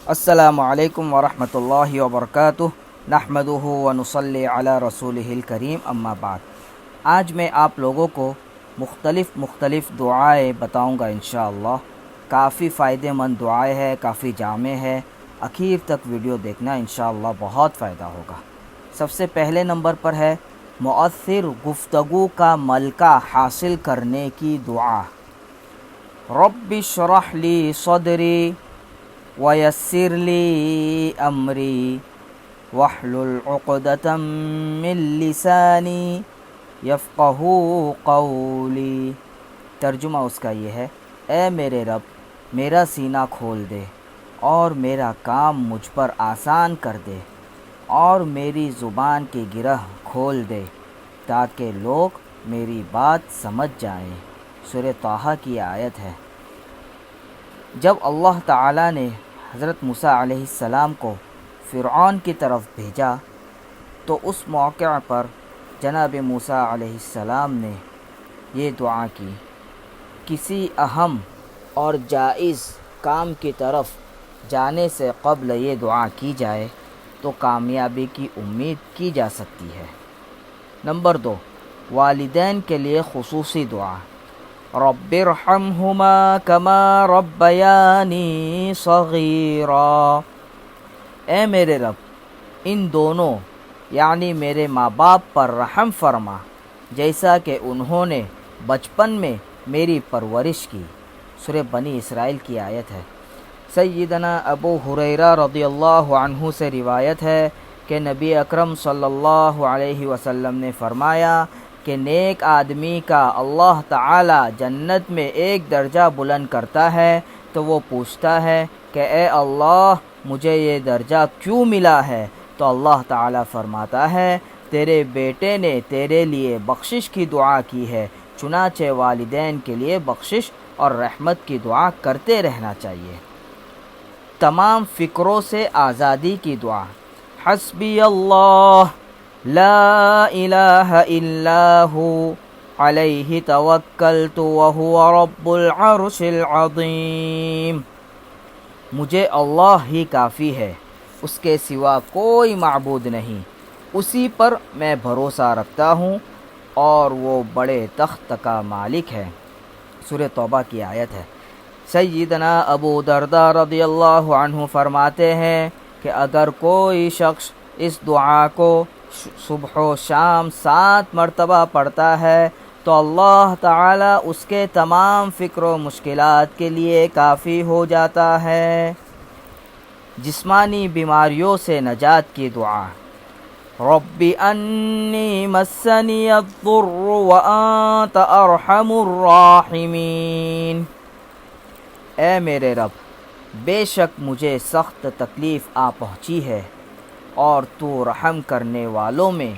السلام علیکم ورحمۃ اللہ وبرکاتہ نحمدہ ونصلی علی رسولہ الکریم اما بعد۔ آج میں آپ لوگوں کو مختلف دعائیں بتاؤں گا انشاءاللہ۔ کافی فائدہ مند دعائیں ہے، کافی جامع ہے، اخیر تک ویڈیو دیکھنا انشاءاللہ بہت فائدہ ہوگا۔ سب سے پہلے نمبر پر ہے مؤثر گفتگو کا ملکہ حاصل کرنے کی دعا۔ رب اشرح لی صدری وَيَسِّرْ لِي أَمْرِي وَاحْلُلْ عُقْدَةً مِّن لِّسَانِي يَفْقَهُوا قَوْلِي۔ ترجمہ اس کا یہ ہے، اے میرے رب میرا سینہ کھول دے اور میرا کام مجھ پر آسان کر دے اور میری زبان کی گرہ کھول دے تاکہ لوگ میری بات سمجھ جائیں۔ سورہ طٰہٰ کی آیت ہے۔ جب اللہ تعالیٰ نے حضرت موسیٰ علیہ السلام کو فرعون کی طرف بھیجا تو اس موقع پر جناب موسیٰ علیہ السلام نے یہ دعا کی، کسی اہم اور جائز کام کی طرف جانے سے قبل یہ دعا کی جائے تو کامیابی کی امید کی جا سکتی ہے۔ نمبر 2، والدین کے لیے خصوصی دعا۔ رب ارحمہما کما ربیانی صغیرا۔ اے میرے رب ان دونوں یعنی میرے ماں باپ پر رحم فرما جیسا کہ انہوں نے بچپن میں میری پرورش کی۔ سورہ بنی اسرائیل کی آیت ہے۔ سیدنا ابو ہریرہ رضی اللہ عنہ سے روایت ہے کہ نبی اکرم صلی اللہ علیہ وسلم نے فرمایا کہ نیک آدمی کا اللہ تعالی جنت میں ایک درجہ بلند کرتا ہے تو وہ پوچھتا ہے کہ اے اللہ مجھے یہ درجہ کیوں ملا ہے؟ تو اللہ تعالی فرماتا ہے تیرے بیٹے نے تیرے لیے بخشش کی دعا کی ہے، چنانچہ والدین کے لیے بخشش اور رحمت کی دعا کرتے رہنا چاہیے۔ تمام فکروں سے آزادی کی دعا۔ حسبی اللہ لا الہ الا ہو علیہ توکلت وہو رب العرش العظیم۔ مجھے اللہ ہی کافی ہے، اس کے سوا کوئی معبود نہیں، اسی پر میں بھروسہ رکھتا ہوں اور وہ بڑے تخت کا مالک ہے۔ سورہ توبہ کی آیت ہے۔ سیدنا ابو درداء رضی اللہ عنہ فرماتے ہیں کہ اگر کوئی شخص اس دعا کو صبح و شام 7 مرتبہ پڑھتا ہے تو اللہ تعالی اس کے تمام فکر و مشکلات کے لیے کافی ہو جاتا ہے۔ جسمانی بیماریوں سے نجات کی دعا۔ رب انی مسنی الضر وانت ارحم الراحمین۔ اے میرے رب بے شک مجھے سخت تکلیف آ پہنچی ہے اور تو رحم کرنے والوں میں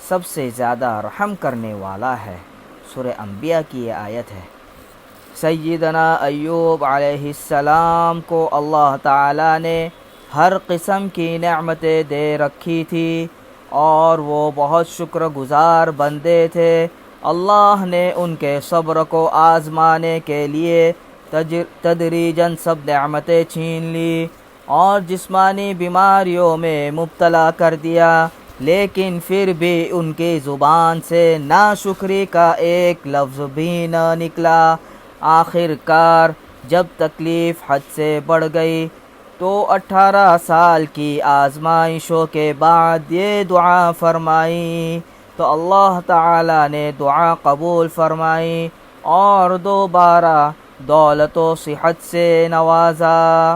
سب سے زیادہ رحم کرنے والا ہے۔ سورہ انبیاء کی یہ آیت ہے۔ سیدنا ایوب علیہ السلام کو اللہ تعالی نے ہر قسم کی نعمتیں دے رکھی تھی اور وہ بہت شکر گزار بندے تھے۔ اللہ نے ان کے صبر کو آزمانے کے لیے تدریجاً سب نعمتیں چھین لی اور جسمانی بیماریوں میں مبتلا کر دیا، لیکن پھر بھی ان کی زبان سے ناشکری کا ایک لفظ بھی نہ نکلا۔ آخر کار جب تکلیف حد سے بڑھ گئی تو 18 سال کی آزمائشوں کے بعد یہ دعا فرمائی تو اللہ تعالی نے دعا قبول فرمائی اور دوبارہ دولت و صحت سے نوازا۔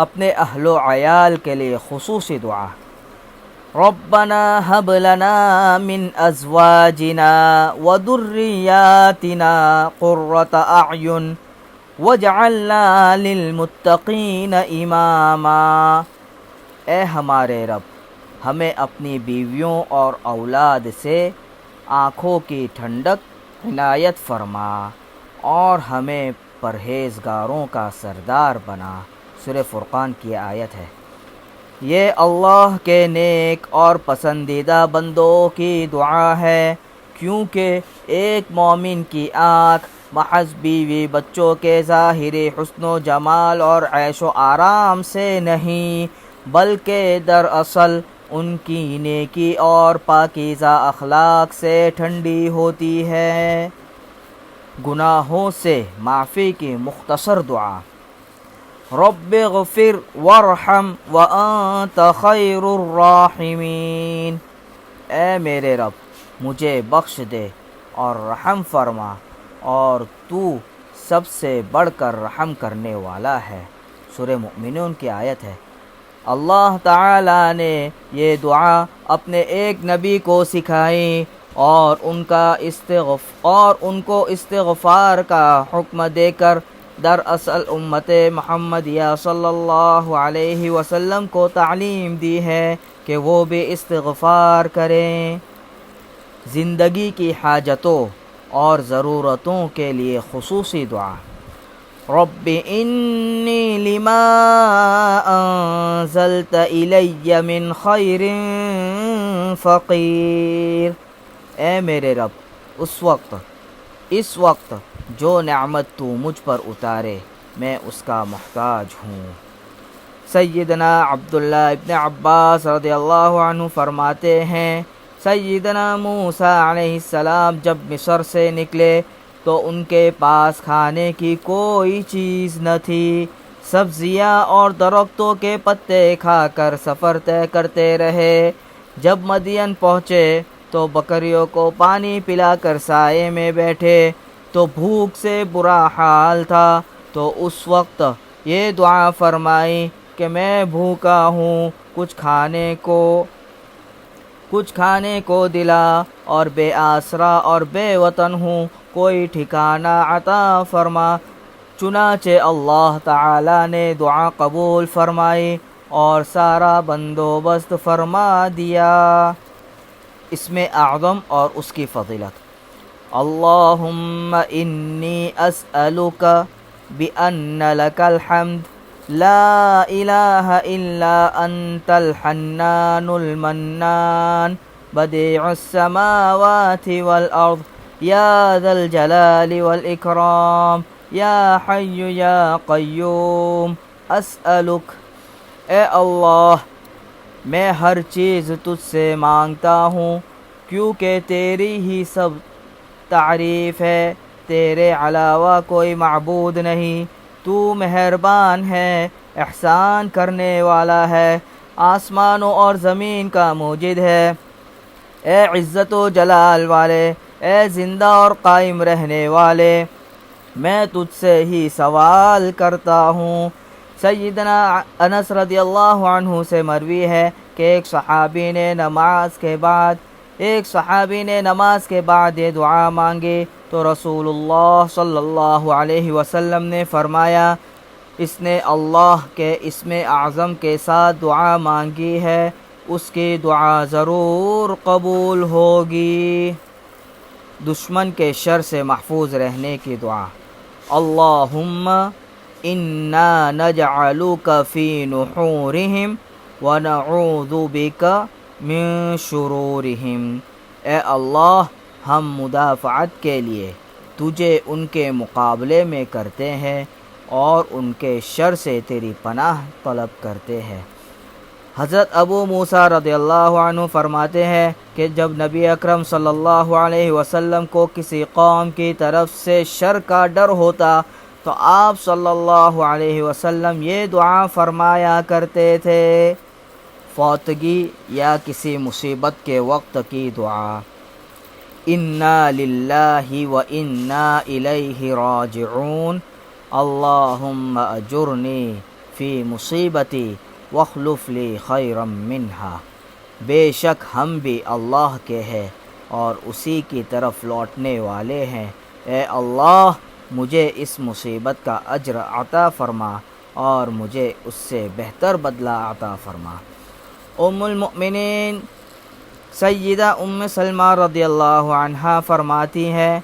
اپنے اہل و عیال کے لیے خصوصی دعا۔ ربنا هب لنا من ازواجنا وذرياتنا قرة اعین واجعلنا للمتقین اماما۔ اے ہمارے رب ہمیں اپنی بیویوں اور اولاد سے آنکھوں کی ٹھنڈک عنایت فرما اور ہمیں پرہیزگاروں کا سردار بنا۔ سورہ فرقان کی آیت ہے۔ یہ اللہ کے نیک اور پسندیدہ بندوں کی دعا ہے، کیونکہ ایک مومن کی آنکھ محض بیوی بچوں کے ظاہری حسن و جمال اور عیش و آرام سے نہیں، بلکہ دراصل ان کی نیکی اور پاکیزہ اخلاق سے ٹھنڈی ہوتی ہے۔ گناہوں سے معافی کی مختصر دعا: رب اغفر وارحم وانت خیر الراحمین، اے میرے رب مجھے بخش دے اور رحم فرما، اور تو سب سے بڑھ کر رحم کرنے والا ہے۔ سورہ مومنون کی آیت ہے۔ اللہ تعالیٰ نے یہ دعا اپنے ایک نبی کو سکھائی اور ان کو استغفار کا حکم دے کر دراصل امت محمدیہ صلی اللہ علیہ وسلم کو تعلیم دی ہے کہ وہ بھی استغفار کریں۔ زندگی کی حاجتوں اور ضرورتوں کے لیے خصوصی دعا: رب انی لما انزلت الی من خیر فقیر، اے میرے رب اس وقت جو نعمت تو مجھ پر اتارے میں اس کا محتاج ہوں۔ سیدنا عبداللہ ابن عباس رضی اللہ عنہ فرماتے ہیں، سیدنا موسیٰ علیہ السلام جب مصر سے نکلے تو ان کے پاس کھانے کی کوئی چیز نہ تھی، سبزیاں اور درختوں کے پتے کھا کر سفر طے کرتے رہے۔ جب مدین پہنچے تو بکریوں کو پانی پلا کر سائے میں بیٹھے تو بھوک سے برا حال تھا، تو اس وقت یہ دعا فرمائی کہ میں بھوکا ہوں، کچھ کھانے کو دلا، اور بے آسرا اور بے وطن ہوں، کوئی ٹھکانہ عطا فرما۔ چنانچہ اللہ تعالی نے دعا قبول فرمائی اور سارا بندوبست فرما دیا۔ اسم اعظم اور اس کی فضیلت: اللہم انی اسألک بأن لک الحمد لا الہ الا انت الحنان المنان بدیع السماوات والارض یا ذا الجلال والاکرام یا حی یا قیوم اسألک، اے اللہ میں ہر چیز تجھ سے مانگتا ہوں کیونکہ تیری ہی سب تعریف ہے، تیرے علاوہ کوئی معبود نہیں، تو مہربان ہے، احسان کرنے والا ہے، آسمانوں اور زمین کا موجد ہے۔ اے عزت و جلال والے، اے زندہ اور قائم رہنے والے، میں تجھ سے ہی سوال کرتا ہوں۔ سیدنا انس رضی اللہ عنہ سے مروی ہے کہ ایک صحابی نے نماز کے بعد یہ دعا مانگی تو رسول اللہ صلی اللہ علیہ وسلم نے فرمایا، اس نے اللہ کے اسم اعظم کے ساتھ دعا مانگی ہے، اس کی دعا ضرور قبول ہوگی۔ دشمن کے شر سے محفوظ رہنے کی دعا: اللہم انا نجعلک فی نحورہم ونعوذ بک من شرورہم، اے اللہ ہم مدافعت کے لیے تجھے ان کے مقابلے میں کرتے ہیں اور ان کے شر سے تیری پناہ طلب کرتے ہیں۔ حضرت ابو موسیٰ رضی اللہ عنہ فرماتے ہیں کہ جب نبی اکرم صلی اللہ علیہ وسلم کو کسی قوم کی طرف سے شر کا ڈر ہوتا تو آپ صلی اللہ علیہ وسلم یہ دعا فرمایا کرتے تھے: فوتگی یا کسی مصیبت کے وقت کی دعا: انا للہ و انا الیہ راجعون، اللہم اجرنی فی مصیبتی واخلف لی خیرا منہا، بے شک ہم بھی اللہ کے ہیں اور اسی کی طرف لوٹنے والے ہیں، اے اللہ مجھے اس مصیبت کا اجر عطا فرما اور مجھے اس سے بہتر بدلہ عطا فرما۔ ام المؤمنین سیدہ ام سلمہ رضی اللہ عنہا فرماتی ہیں،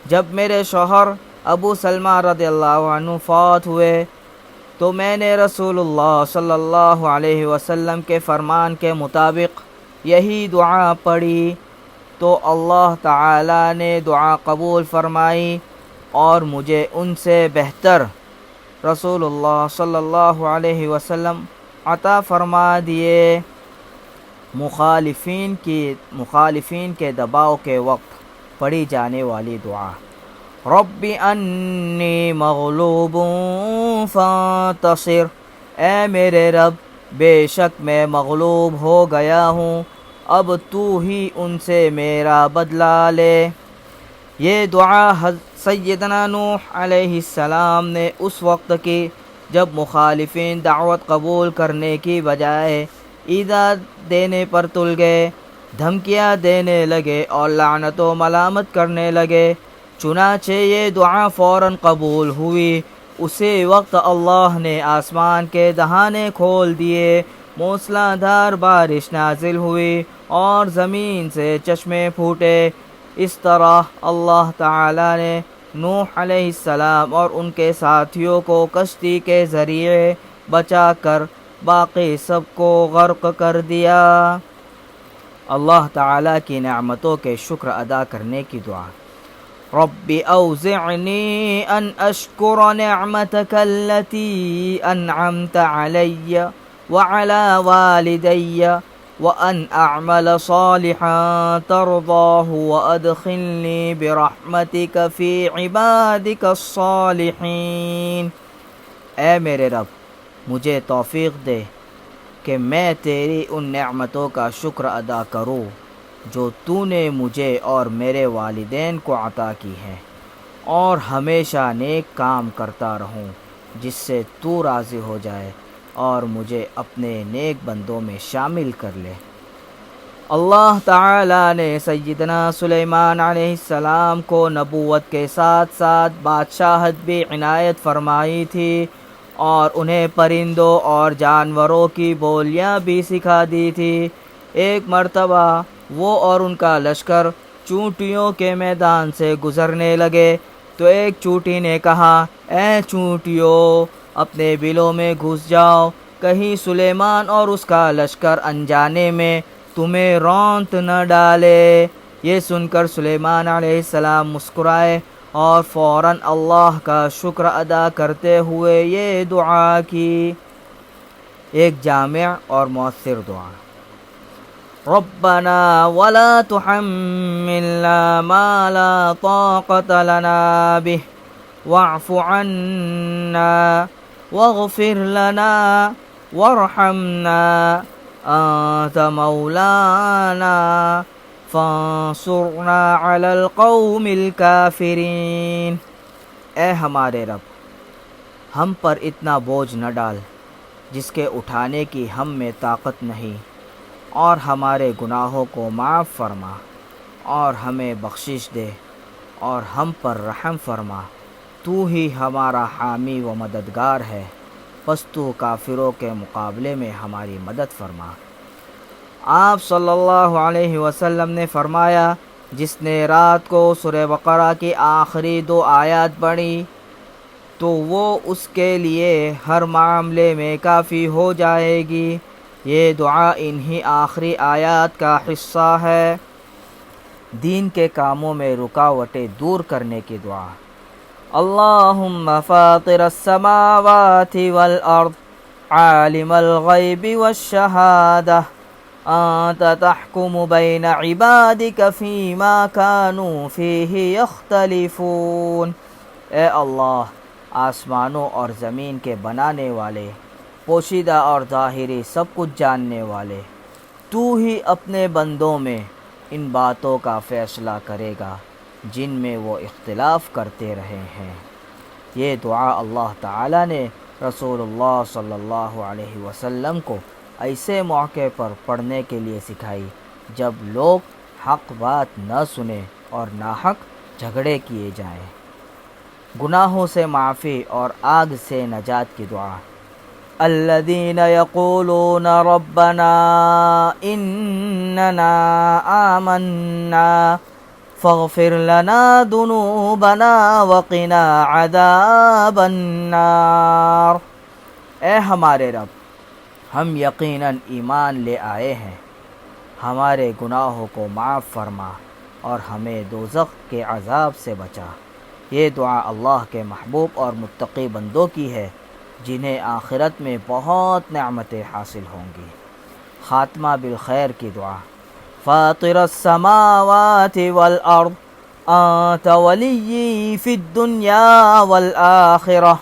جب میرے شوہر ابو سلمہ رضی اللہ عنہ فوت ہوئے تو میں نے رسول اللہ صلی اللہ علیہ وسلم کے فرمان کے مطابق یہی دعا پڑھی تو اللہ تعالی نے دعا قبول فرمائی اور مجھے ان سے بہتر رسول اللہ صلی اللہ علیہ وسلم عطا فرما دیے۔ مخالفین کے دباؤ کے وقت پڑھی جانے والی دعا، رب انی مغلوب فانتصر، اے میرے رب بے شک میں مغلوب ہو گیا ہوں، اب تو ہی ان سے میرا بدلہ لے۔ یہ دعا سیدنا نوح علیہ السلام نے اس وقت کی جب مخالفین دعوت قبول کرنے کی بجائے ایذا دینے پر تل گئے، دھمکیاں دینے لگے اور لعنت و ملامت کرنے لگے۔ چنانچہ یہ دعا فوراً قبول ہوئی۔ اسی وقت اللہ نے آسمان کے دہانے کھول دیے، موسلا دھار بارش نازل ہوئی اور زمین سے چشمے پھوٹے۔ اس طرح اللہ تعالی نے نوح علیہ السلام اور ان کے ساتھیوں کو کشتی کے ذریعے بچا کر باقی سب کو غرق کر دیا۔ اللہ تعالی کی نعمتوں کے شکر ادا کرنے کی دعا، رب اوزعنی ان اشکر نعمتک التي انعمت علی وعلى والدی وان اعمل صالحا ترضاه وادخلنی برحمتک فی عبادک الصالحین۔ اے میرے رب مجھے توفیق دے کہ میں تیری ان نعمتوں کا شکر ادا کروں جو تو نے مجھے اور میرے والدین کو عطا کی ہے، اور ہمیشہ نیک کام کرتا رہوں جس سے تو راضی ہو جائے، اور مجھے اپنے نیک بندوں میں شامل کر لے۔ اللہ تعالی نے سیدنا سلیمان علیہ السلام کو نبوت کے ساتھ ساتھ بادشاہت بھی عنایت فرمائی تھی، اور انہیں پرندوں اور جانوروں کی بولیاں بھی سکھا دی تھی۔ ایک مرتبہ وہ اور ان کا لشکر چونٹیوں کے میدان سے گزرنے لگے تو ایک چونٹی نے کہا، اے چونٹیوں اپنے بلوں میں گھس جاؤ، کہیں سلیمان اور اس کا لشکر انجانے میں تمہیں رونت نہ ڈالے۔ یہ سن کر سلیمان علیہ السلام مسکرائے اور فوراً اللہ کا شکر ادا کرتے ہوئے یہ دعا کی۔ ایک جامع اور مؤثر دعا، ربنا ولا تحملنا ما لا طاقة لنا به واعف عنا واغفر لنا وارحمنا أنت مولانا فانصرنا على القوم الكافرین۔ اے ہمارے رب ہم پر اتنا بوجھ نہ ڈال جس کے اٹھانے کی ہم میں طاقت نہیں، اور ہمارے گناہوں کو معاف فرما اور ہمیں بخشش دے اور ہم پر رحم فرما، تو ہی ہمارا حامی و مددگار ہے، پس تو کافروں کے مقابلے میں ہماری مدد فرما۔ آپ صلی اللہ علیہ وسلم نے فرمایا، جس نے رات کو سورہ بقرہ کی آخری 2 آیات پڑھی تو وہ اس کے لیے ہر معاملے میں کافی ہو جائے گی۔ یہ دعا انہی آخری آیات کا حصہ ہے۔ دین کے کاموں میں رکاوٹیں دور کرنے کی دعا، اللہم فاطر السماوات والارض عالم الغیب والشہادہ انت تحکم بین عبادک فیما کانوا فیہ یختلفون۔ اے اللہ آسمانوں اور زمین کے بنانے والے، پوشیدہ اور ظاہری سب کچھ جاننے والے، تو ہی اپنے بندوں میں ان باتوں کا فیصلہ کرے گا جن میں وہ اختلاف کرتے رہے ہیں۔ یہ دعا اللہ تعالی نے رسول اللہ صلی اللہ علیہ وسلم کو ایسے موقع پر پڑھنے کے لیے سکھائی جب لوگ حق بات نہ سنیں اور ناحق جھگڑے کیے جائیں۔ گناہوں سے معافی اور آگ سے نجات کی دعا، الذین یقولون ربنا اننا آمنا فاغفر لنا ذنوبنا وقنا عذاب النار۔ اے ہمارے رب ہم یقیناً ایمان لے آئے ہیں، ہمارے گناہوں کو معاف فرما اور ہمیں دوزخ کے عذاب سے بچا۔ یہ دعا اللہ کے محبوب اور متقی بندوں کی ہے جنہیں آخرت میں بہت نعمتیں حاصل ہوں گی۔ خاتمہ بالخیر کی دعا۔ فاطر السماوات والارض انت ولی فی الدنیا والآخرہ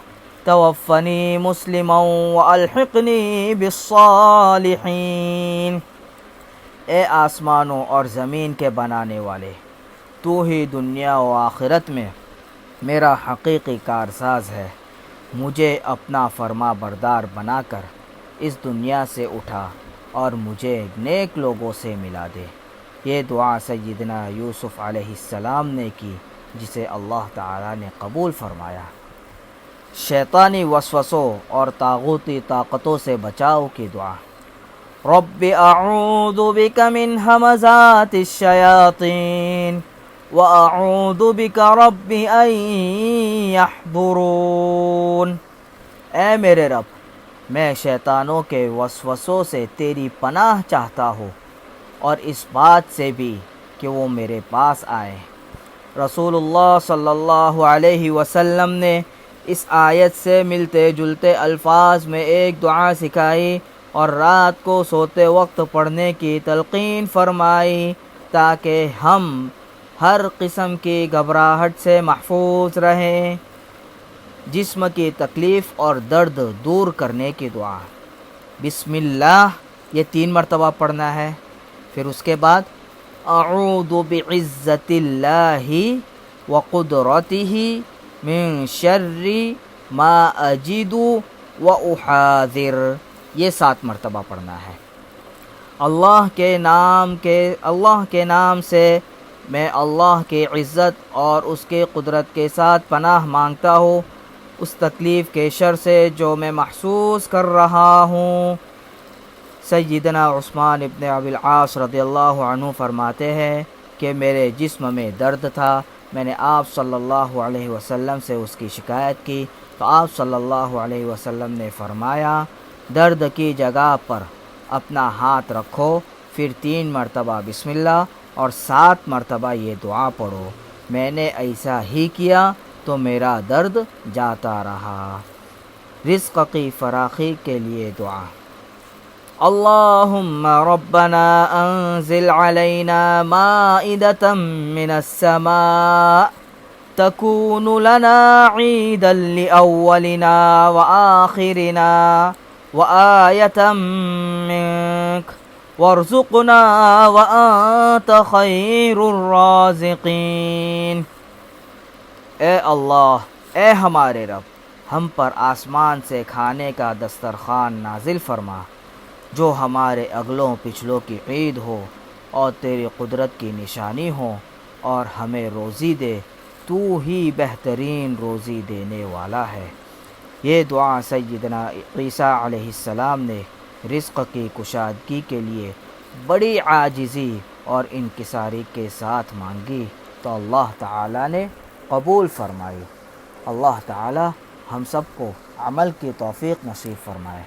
توفنی مسلما والحقنی بالصالحین۔ اے آسمانوں اور زمین کے بنانے والے، تو ہی دنیا و آخرت میں میرا حقیقی کارساز ہے، مجھے اپنا فرما بردار بنا کر اس دنیا سے اٹھا اور مجھے نیک لوگوں سے ملا دے۔ یہ دعا سیدنا یوسف علیہ السلام نے کی، جسے اللہ تعالیٰ نے قبول فرمایا۔ شیطانی وسوسوں اور طاغوتی طاقتوں سے بچاؤ کی دعا۔ رب اعوذ بک من ہمزات الشیاطین وَأَعُوذُ بِكَ رَبِّ أَن يَحْضُرُونَ۔ اے میرے رب، میں شیطانوں کے وسوسوں سے تیری پناہ چاہتا ہوں اور اس بات سے بھی کہ وہ میرے پاس آئیں۔ رسول اللہ صلی اللہ علیہ وسلم نے اس آیت سے ملتے جلتے الفاظ میں ایک دعا سکھائی اور رات کو سوتے وقت پڑھنے کی تلقین فرمائی تاکہ ہم ہر قسم کی گھبراہٹ سے محفوظ رہیں۔ جسم کی تکلیف اور درد دور کرنے کی دعا۔ بسم اللہ یہ 3 مرتبہ پڑھنا ہے، پھر اس کے بعد اعوذ بعزت اللہ وقدرتہ من شر ما اجد واحاذر، یہ 7 مرتبہ پڑھنا ہے۔ اللہ کے نام سے میں اللہ کی عزت اور اس کی قدرت کے ساتھ پناہ مانگتا ہوں اس تکلیف کے شر سے جو میں محسوس کر رہا ہوں۔ سیدنا عثمان ابن ابی العاص رضی اللہ عنہ فرماتے ہیں کہ میرے جسم میں درد تھا، میں نے آپ صلی اللہ علیہ وسلم سے اس کی شکایت کی تو آپ صلی اللہ علیہ وسلم نے فرمایا درد کی جگہ پر اپنا ہاتھ رکھو، پھر 3 مرتبہ بسم اللہ اور 7 مرتبہ یہ دعا پڑھو۔ میں نے ایسا ہی کیا تو میرا درد جاتا رہا۔ رزق کی فراخی کے لیے دعا۔ اللہم ربنا انزل علینا مائدة من السماء تکون لنا عیدا لأولنا وآخرنا وآیة منک وارزقنا وانت خیر الرازقین۔ اے اللہ، اے ہمارے رب، ہم پر آسمان سے کھانے کا دسترخوان نازل فرما جو ہمارے اگلوں پچھلوں کی عید ہو اور تیری قدرت کی نشانی ہو، اور ہمیں روزی دے، تو ہی بہترین روزی دینے والا ہے۔ یہ دعا سیدنا عیسیٰ علیہ السلام نے رزق کی کشادگی کے لیے بڑی عاجزی اور انکساری کے ساتھ مانگی تو اللہ تعالیٰ نے قبول فرمائی۔ اللہ تعالیٰ ہم سب کو عمل کی توفیق نصیب فرمائے،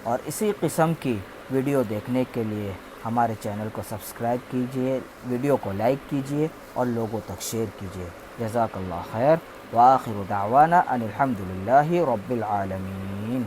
اور اسی قسم کی ویڈیو دیکھنے کے لیے ہمارے چینل کو سبسکرائب کیجئے، ویڈیو کو لائک کیجئے اور لوگوں تک شیئر کیجئے۔ جزاک اللہ خیر، وآخر دعوانا ان الحمد للہ رب العالمین۔